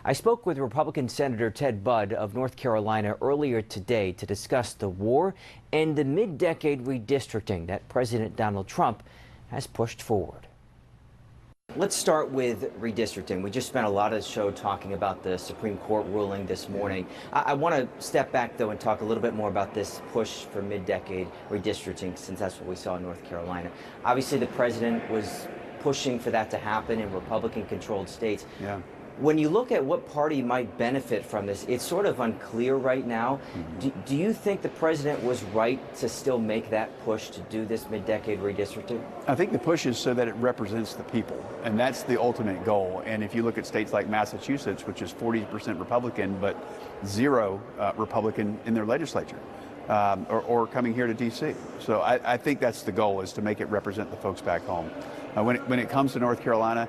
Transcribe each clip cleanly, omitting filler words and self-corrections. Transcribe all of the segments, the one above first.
I spoke with Republican Senator Ted Budd of North Carolina earlier today to discuss the war and the mid-decade redistricting that President Donald Trump has pushed forward. Let's start with redistricting. We just spent a lot of the show talking about the Supreme Court ruling this morning. I want to step back, though, and talk a little bit more about this push for mid-decade redistricting, since that's what we saw in North Carolina. Obviously, the president was pushing for that to happen in Republican-controlled states. Yeah. When you look at what party might benefit from this, it's sort of unclear right now. Do you think the president was right to still make that push to do this mid-decade redistricting? I think the push is so that it represents the people, and that's the ultimate goal. And if you look at states like Massachusetts, which is 40% Republican, but zero Republican in their legislature, or coming here to D.C. So I think that's the goal, is to make it represent the folks back home. When it comes to North Carolina,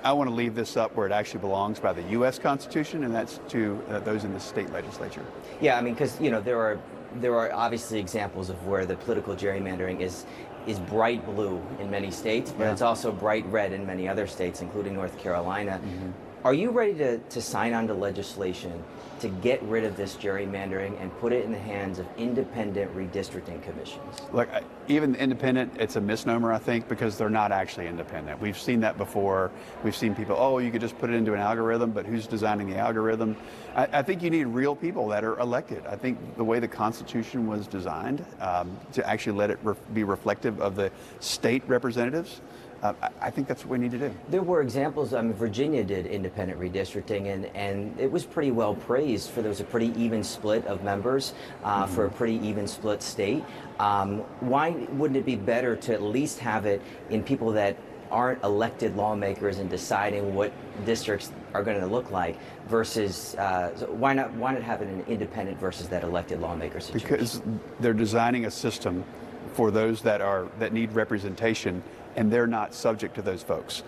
I want to leave this up where it actually belongs by the U.S. Constitution, and that's to those in the state legislature. Yeah, I mean, because there are obviously examples of where the political gerrymandering is bright blue in many states, but it's also bright red in many other states, including North Carolina. Are you ready to sign on to legislation to get rid of this gerrymandering and put it in the hands of independent redistricting commissions? Look, even independent, it's a misnomer, I think, because they're not actually independent. We've seen that before. We've seen people, oh, you could just put it into an algorithm, but who's designing the algorithm? I think you need real people that are elected. I think the way the Constitution was designed to actually let it be reflective of the state representatives, I think that's what we need to do. There were examples. I mean, Virginia did independent redistricting, and it was pretty well praised for there was a pretty even split of members for a pretty even split state. Why wouldn't it be better to at least have it in people that aren't elected lawmakers and deciding what districts are going to look like versus why not have it an independent versus that elected lawmaker situation? Because they're designing a system for those that need representation, and they're not subject to those folks.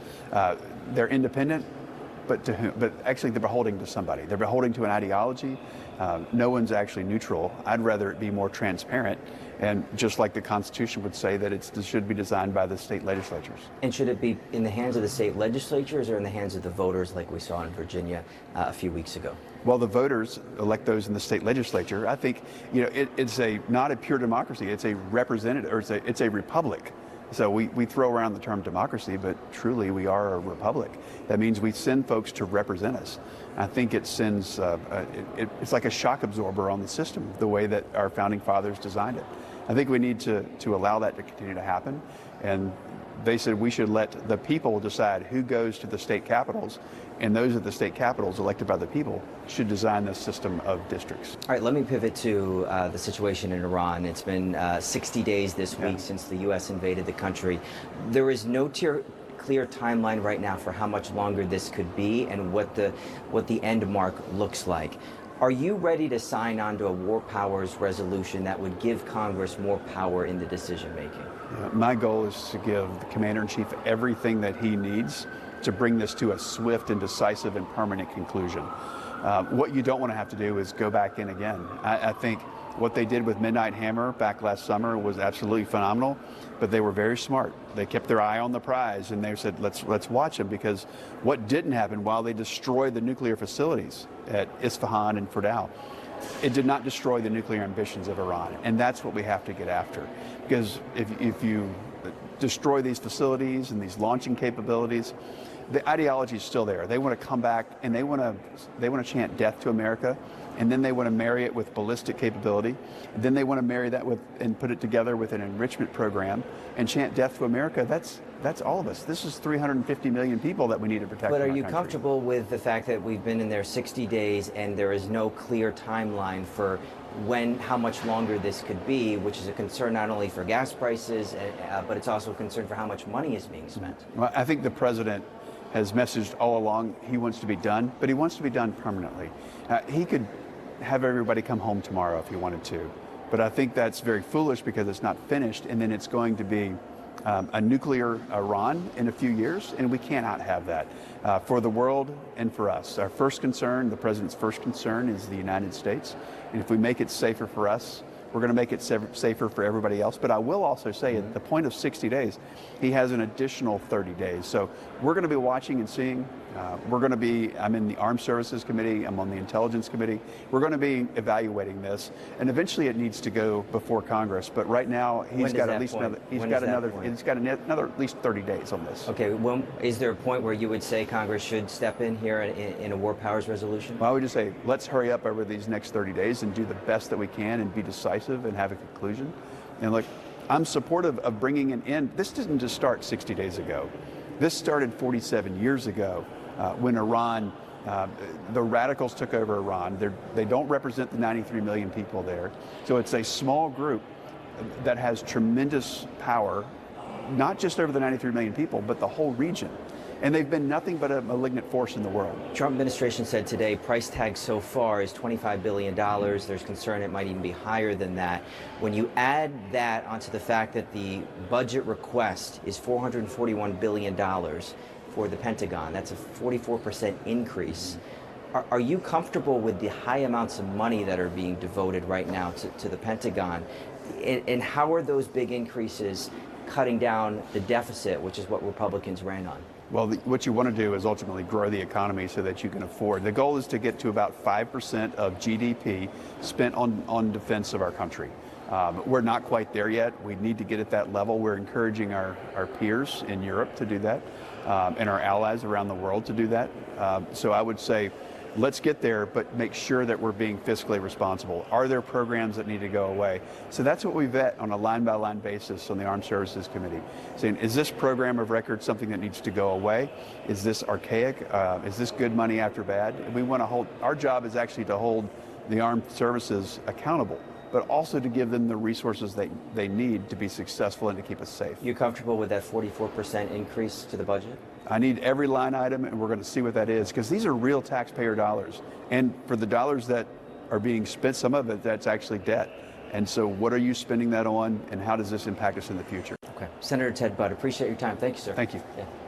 They're independent, but to whom? But actually, they're beholden to somebody. They're beholden to an ideology. No one's actually neutral. I'd rather it be more transparent, and just like the Constitution would say, that it should be designed by the state legislatures. And should it be in the hands of the state legislatures or in the hands of the voters, like we saw in Virginia a few weeks ago? Well, the voters elect those in the state legislature. I think it's not a pure democracy. It's a representative, or it's a republic. So we throw around the term democracy, but truly we are a republic. That means we send folks to represent us. I think it sends, it's like a shock absorber on the system, the way that our founding fathers designed it. I think we need to allow that to continue to happen. And they said we should let the people decide who goes to the state capitals, and those at the state capitals elected by the people should design this system of districts. All right, let me pivot to the situation in Iran. It's been 60 days this week since the U.S. invaded the country. There is no clear timeline right now for how much longer this could be and what the end mark looks like. Are you ready to sign on to a war powers resolution that would give Congress more power in the decision making? My goal is to give the Commander-in-Chief everything that he needs to bring this to a swift and decisive and permanent conclusion. What you don't want to have to do is go back in again. I think what they did with Midnight Hammer back last summer was absolutely phenomenal, but they were very smart. They kept their eye on the prize, and they said, let's watch them, because what didn't happen while they destroyed the nuclear facilities at Isfahan and Fordow, it did not destroy the nuclear ambitions of Iran, and that's what we have to get after. Because if you destroy these facilities and these launching capabilities, the ideology is still there. They want to come back, and they want to chant death to America, and then they want to marry it with ballistic capability. And then they want to marry that with and put it together with an enrichment program and chant death to America. That's all of us. This is 350 million people that we need to protect. But are in our you country. Comfortable with the fact that we've been in there 60 days and there is no clear timeline for how much longer this could be, which is a concern not only for gas prices, but it's also a concern for how much money is being spent? Well, I think the president has messaged all along he wants to be done, but he wants to be done permanently. He could have everybody come home tomorrow if he wanted to, but I think that's very foolish because it's not finished, and then it's going to be a nuclear Iran in a few years, and we cannot have that for the world and for us. Our first concern, the president's first concern, is the United States, and if we make it safer for us, we're going to make it safer for everybody else. But I will also say at the point of 60 days, he has an additional 30 days. So we're going to be watching and seeing We're going to be, I'm in the Armed Services Committee, I'm on the Intelligence Committee. We're going to be evaluating this, and eventually it needs to go before Congress. But right now, he's got at least another, he's got another at least 30 days on this. Okay, is there a point where you would say Congress should step in here in a war powers resolution? Well, I would just say, let's hurry up over these next 30 days and do the best that we can and be decisive and have a conclusion. And look, I'm supportive of bringing an end. This didn't just start 60 days ago. This started 47 years ago when Iran, the radicals took over Iran. They don't represent the 93 million people there. So it's a small group that has tremendous power, not just over the 93 million people, but the whole region. And they've been nothing but a malignant force in the world. Trump administration said today price tag so far is $25 billion. There's concern it might even be higher than that. When you add that onto the fact that the budget request is $441 billion for the Pentagon, that's a 44% increase. Are you comfortable with the high amounts of money that are being devoted right now to the Pentagon? And how are those big increases cutting down the deficit, which is what Republicans ran on? Well, what you want to do is ultimately grow the economy so that you can afford. The goal is to get to about 5% of GDP spent on defense of our country. We're not quite there yet. We need to get at that level. We're encouraging our peers in Europe to do that and our allies around the world to do that. So I would say, let's get there, but make sure that we're being fiscally responsible. Are there programs that need to go away? So that's what we vet on a line-by-line basis on the Armed Services Committee, saying, is this program of record something that needs to go away? Is this archaic? Is this good money after bad? And we want to hold, our job is actually to hold the armed services accountable, but also to give them the resources they need to be successful and to keep us safe. You comfortable with that 44% increase to the budget? I need every line item, and we're going to see what that is, because these are real taxpayer dollars. And for the dollars that are being spent, some of it, that's actually debt. And so what are you spending that on, and how does this impact us in the future? Okay. Senator Ted Budd, appreciate your time. Thank you, sir. Thank you. Yeah.